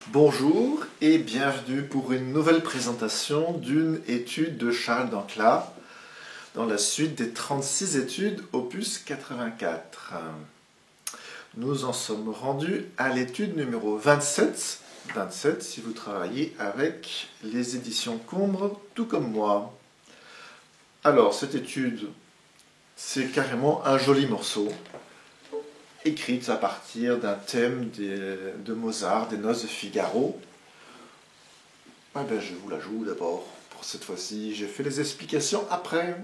Bonjour et bienvenue pour une nouvelle présentation d'une étude de Charles d'Ancla dans la suite des 36 études opus 84. Nous en sommes rendus à l'étude numéro 27. 27 si vous travaillez avec les éditions Combre, tout comme moi. Alors, cette étude, c'est carrément un joli morceau, écrite à partir d'un thème de Mozart, des Noces de Figaro. Eh bien, je vous la joue d'abord pour cette fois-ci. J'ai fait les explications après.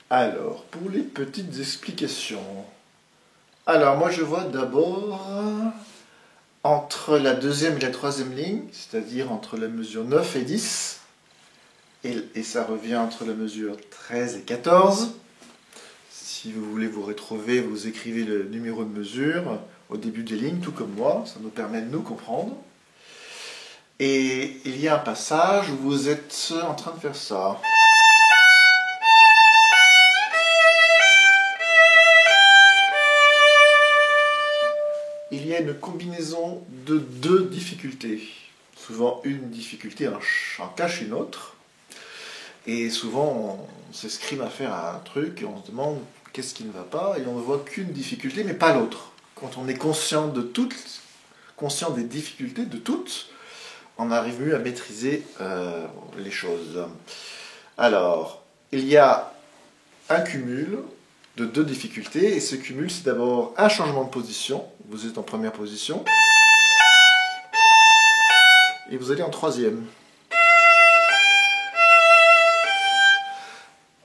Alors, pour les petites explications. Alors, moi je vois d'abord entre la deuxième et la troisième ligne, c'est-à-dire entre la mesure 9 et 10, et ça revient entre la mesure 13 et 14. Si vous voulez vous retrouver, vous écrivez le numéro de mesure au début des lignes, tout comme moi, ça nous permet de nous comprendre. Et il y a un passage où vous êtes en train de faire ça. Il y a une combinaison de deux difficultés. Souvent, une difficulté en cache une autre. Et souvent, on s'escrime à faire un truc et on se demande qu'est-ce qui ne va pas, et on ne voit qu'une difficulté, mais pas l'autre. Quand on est conscient de toutes, conscient des difficultés de toutes, on arrive mieux à maîtriser les choses. Alors, il y a un cumul de deux difficultés, et ce cumul, c'est d'abord un changement de position. Vous êtes en première position, et vous allez en troisième.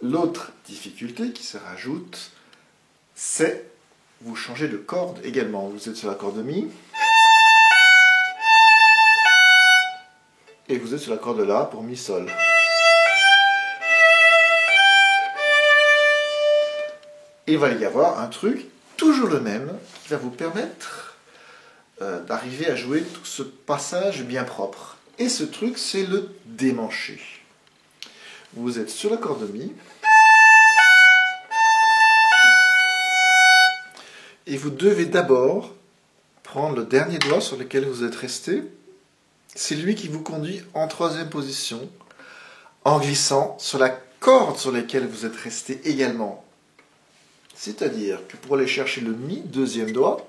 L'autre difficulté qui se rajoute, c'est vous changez de corde également. Vous êtes sur la corde de Mi, et vous êtes sur la corde de La pour Mi Sol. Et il va y avoir un truc, toujours le même, qui va vous permettre d'arriver à jouer tout ce passage bien propre. Et ce truc, c'est le démanché. Vous êtes sur la corde de Mi, et vous devez d'abord prendre le dernier doigt sur lequel vous êtes resté. C'est lui qui vous conduit en troisième position, en glissant sur la corde sur laquelle vous êtes resté également. C'est-à-dire que pour aller chercher le Mi, deuxième doigt,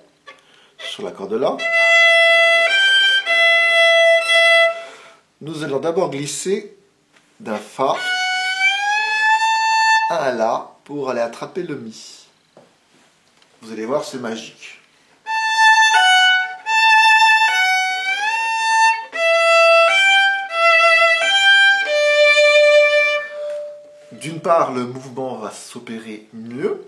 sur la corde de La, nous allons d'abord glisser d'un Fa à un La pour aller attraper le Mi. Vous allez voir, c'est magique. D'une part, le mouvement va s'opérer mieux,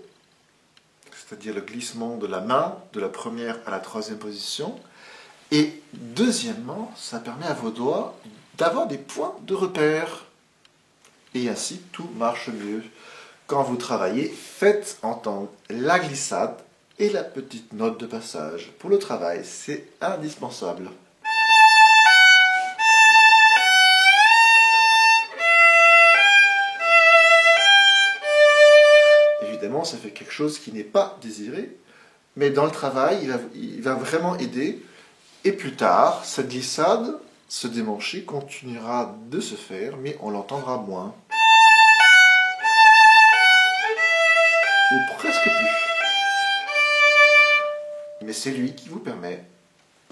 c'est-à-dire le glissement de la main de la première à la troisième position. Et deuxièmement, ça permet à vos doigts d'avoir des points de repère. Et ainsi, tout marche mieux. Quand vous travaillez, faites entendre la glissade et la petite note de passage. Pour le travail, c'est indispensable. Évidemment, ça fait quelque chose qui n'est pas désiré, mais dans le travail, il va vraiment aider. Et plus tard, cette glissade, ce démanché continuera de se faire, mais on l'entendra moins. Ou presque plus. Mais c'est lui qui vous permet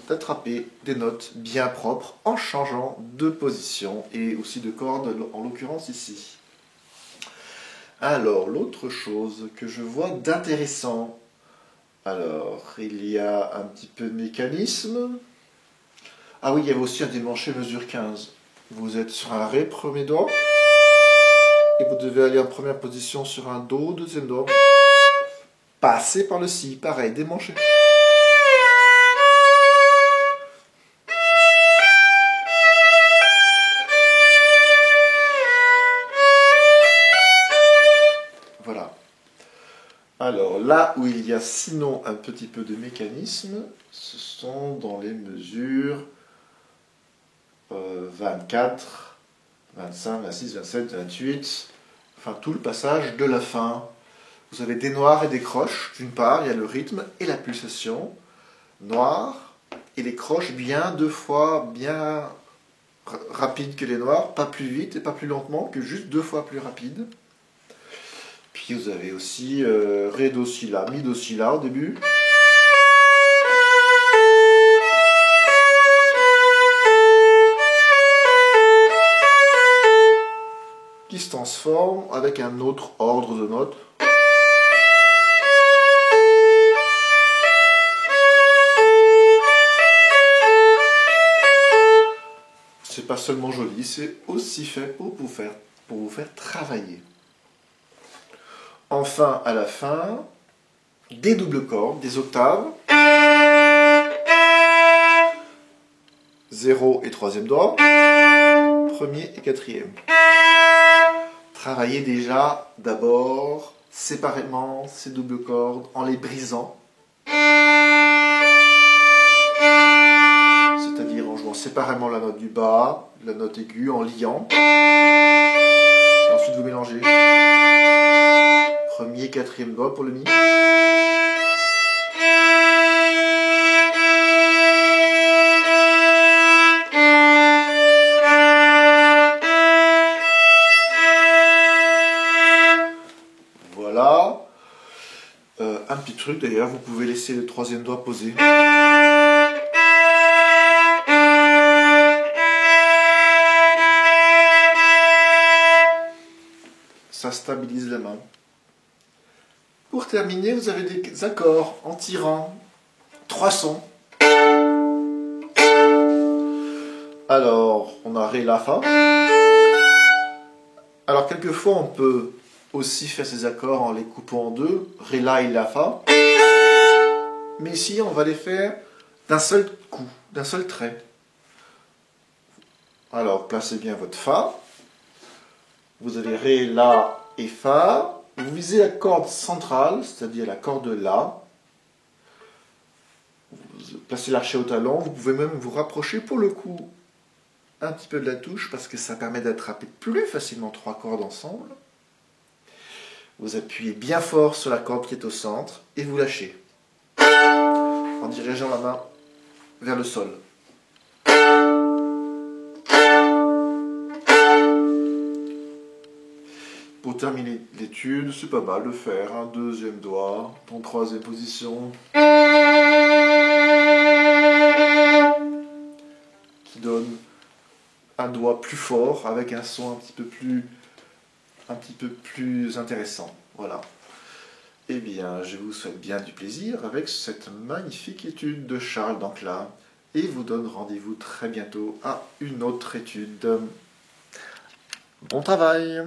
d'attraper des notes bien propres en changeant de position et aussi de corde, en l'occurrence ici. Alors, l'autre chose que je vois d'intéressant, alors, il y a un petit peu de mécanisme. Ah oui, il y avait aussi un démanché mesure 15. Vous êtes sur un Ré, premier doigt, et vous devez aller en première position sur un Do, deuxième doigt. Passez par le Si, pareil, démanché. Voilà. Alors là où il y a sinon un petit peu de mécanisme, ce sont dans les mesures 24, 25, 26, 27, 28, enfin tout le passage de la fin. Vous avez des noirs et des croches. D'une part, il y a le rythme et la pulsation. Noir et les croches bien deux fois bien rapides que les noirs, pas plus vite et pas plus lentement que juste deux fois plus rapide. Puis vous avez aussi Ré, Do, Si, La, Mi, Do, Si, La au début. Qui se transforme avec un autre ordre de notes. C'est pas seulement joli, c'est aussi fait pour vous faire travailler. Enfin, à la fin, des doubles cordes, des octaves. 0 et troisième doigt. Premier et quatrième. Travaillez déjà d'abord séparément ces doubles cordes en les brisant. C'est-à-dire en jouant séparément la note du bas, la note aiguë, en liant. Et ensuite vous mélangez. Premier et quatrième doigt pour le Mi. Voilà. Un petit truc d'ailleurs, vous pouvez laisser le troisième doigt posé. Ça stabilise la main. Pour terminer, vous avez des accords en tirant 3 sons. Alors, on a Ré, La, Fa. Alors, quelquefois, on peut aussi faire ces accords en les coupant en deux. Ré, La et La, Fa. Mais ici, on va les faire d'un seul coup, d'un seul trait. Alors, placez bien votre Fa. Vous avez Ré, La et Fa. Vous visez la corde centrale, c'est-à-dire la corde La. Vous placez l'archet au talon. Vous pouvez même vous rapprocher pour le coup un petit peu de la touche parce que ça permet d'attraper plus facilement 3 cordes ensemble. Vous appuyez bien fort sur la corde qui est au centre et vous lâchez en dirigeant la main vers le sol. Pour terminer l'étude, c'est pas mal de faire un deuxième doigt en troisième position qui donne un doigt plus fort avec un son un petit peu plus intéressant. Voilà. Eh bien, je vous souhaite bien du plaisir avec cette magnifique étude de Charles Dancla et vous donne rendez-vous très bientôt à une autre étude. Bon travail!